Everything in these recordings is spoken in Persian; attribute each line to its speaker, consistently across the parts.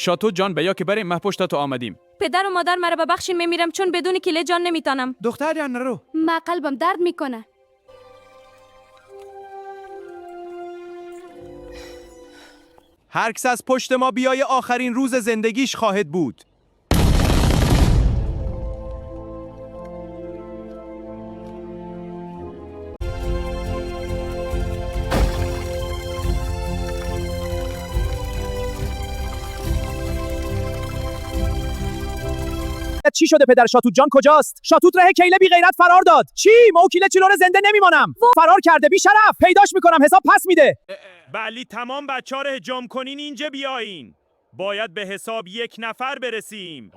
Speaker 1: شاتوت جان بیا که بریم، ما پشت تو آمدیم.
Speaker 2: پدر و مادر مرا ببخشین، میمیرم چون بدون کله جان نمیتونم.
Speaker 1: دختر جان نرو.
Speaker 2: ما قلبم درد میکنه.
Speaker 3: هر کس از پشت ما بیای آخرین روز زندگیش خواهد بود. چی شده پدر؟ شاتوت جان کجاست؟ شاتوت ره کیله بی غیرت فرار داد. چی؟ ما و کیله چلور زنده نمیمانم. فرار کرده بی شرف. پیداش میکنم، حساب پس میده.
Speaker 4: بلی تمام بچه‌ها رو هجام کنین اینجا بیاین. باید به حساب 1 نفر برسیم.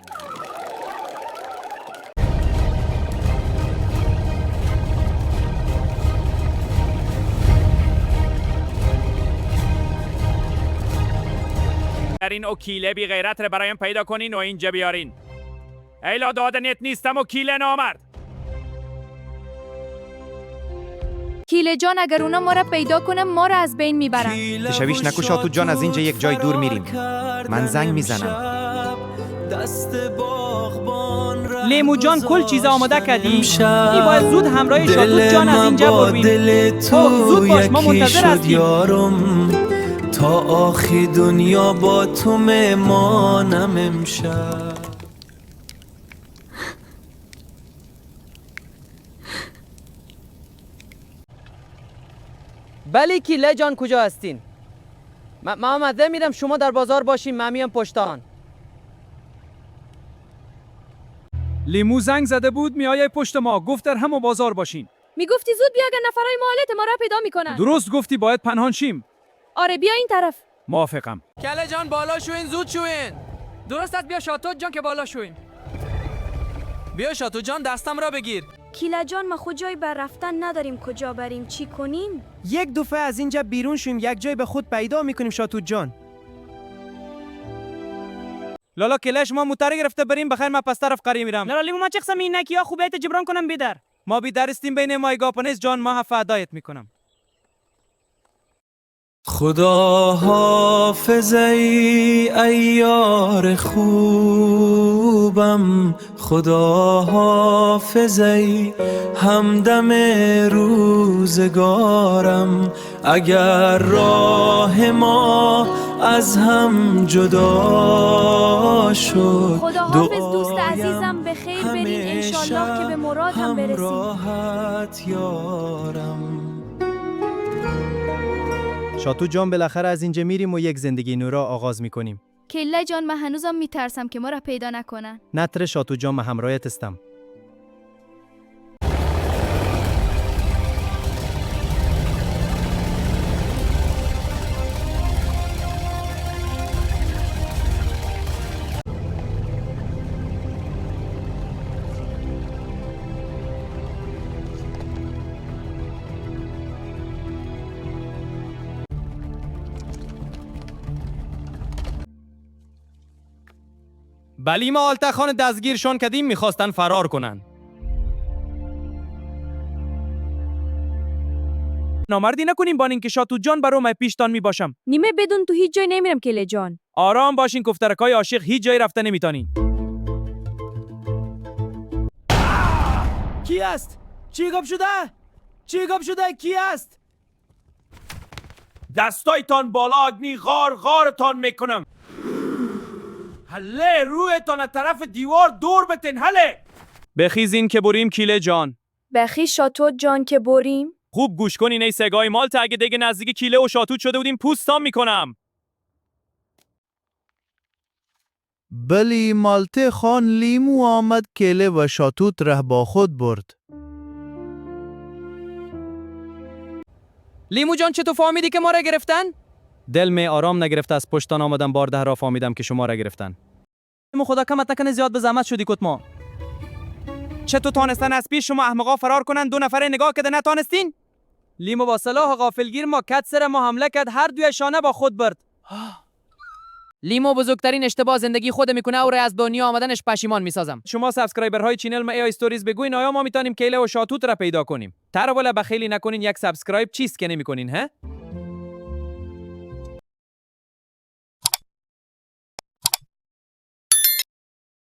Speaker 4: این او کیله بی غیرت رو برایم پیدا کنین و اینجا بیارین. ایلا دادنت نیستم و کیله نامرد.
Speaker 2: کیله جان اگر اونا ما را پیدا کنم ما را از بین میبرن.
Speaker 3: تشویش نکو شاتوت جان، از اینجا یک جای دور میریم. من زنگ میزنم.
Speaker 5: لیمو جان کل چیز آماده کردی؟ ای باید زود همراه شاتوت جان از اینجا برویم. زود باش، ما منتظر هستیم.
Speaker 6: تا آخی دنیا با تو میمانم امشب.
Speaker 5: بله کیله جان کجا هستین؟ ما آمده میرم شما در بازار باشین، من میام پشتان.
Speaker 1: لیمو زنگ زده بود میای پشت ما، گفت در همون بازار باشین.
Speaker 2: میگفتی زود بیا اگر نفرای مالت ما را پیدا میکنن.
Speaker 1: درست گفتی، باید پنهان شیم.
Speaker 2: آره بیا این طرف.
Speaker 1: موافقم.
Speaker 5: کله جان بالا شوین، زود شوین. درست است، بیا شاتوت جان که بالا شوین. بیا شاتوت جان دستم را بگیر.
Speaker 2: کیله جان ما خود جای بر رفتن نداریم، کجا بریم؟ چی کنیم؟
Speaker 3: یک دفعه از اینجا بیرون شویم، یک جای به خود پیدا میکنیم شاتوت جان.
Speaker 5: لالا کلش ما موتر گرفته بریم، بخیر من پس طرف قری میرم. لالا لیمو من چه قسم اینه کیا خوبیت جبران کنم بیدر. ما بیدر استیم بین مایگا پنیس جان، ما فدایت میکنم.
Speaker 6: خدا حافظ ای یار خوبم، خدا حافظ ای همدم روزگارم. اگر راه ما از هم جدا شد،
Speaker 2: خدا حافظ دوست عزیزم، به خیر برین انشالله که به مرادم برسیم.
Speaker 6: همراهت یارم.
Speaker 3: شاتوت جان بالاخره از اینجا میریم و یک زندگی نو را آغاز میکنیم.
Speaker 2: کله جان من هنوزم میترسم که ما را پیدا نکنن.
Speaker 3: نتر شاتوت جان، من همراهت هستم. بلی ما آلتخان دستگیرشان کردیم، میخواستن فرار کنن.
Speaker 5: نامردی نکنیم با اینکه شاتوت جان برام پیشتان میباشم.
Speaker 2: نیمه بدون تو هیچ جای نمیرم کله جان.
Speaker 5: آرام باشین کفترکای عاشق، هیچ جای رفته نمیتونین. کی است؟ چی گپ شده؟ چی گپ شده؟ کی است؟
Speaker 4: دستایتان بالا اگنی غارتان میکنم. هله رویتان از طرف دیوار دور بتین. هله
Speaker 1: بخیزین که بریم کیله جان.
Speaker 2: بخی شاتوت جان که بریم.
Speaker 1: خوب گوش کنین ای سگای مالت، اگه دیگه نزدیک کیله و شاتوت شده بودیم پوستام میکنم.
Speaker 7: بلی مالته خان لیمو آمد، کیله و شاتوت ره با خود برد.
Speaker 5: لیمو جان چطور فهمیدی که ما را گرفتن؟
Speaker 3: دل می آرام نگرفته، از پشتان آمدم بارده را فهمیدم که شما را گرفتن.
Speaker 5: لیمو خدا کمت نکنه زیاد به زحمت شدی کت ما. چطور تانستن از پیش شما احمقا فرار کنن؟ 2 نفره نگاه کده نتانستین؟ لیمو با سلاح غافلگیر ما کد سر ما حمله کرد، هر دوی شانه با خود برد. لیمو بزرگترین اشتباه زندگی خود میکنه و از دنیا آمدنش پشیمان میسازم.
Speaker 1: شما سابسکرایبر های چینل ما ای استوریز بگوین آیا ما میتونیم کیله و شاتوت را پیدا کنیم. تر بالا بخیلی نکنین، یک سابسکرایب چیست که نمیکنین ها؟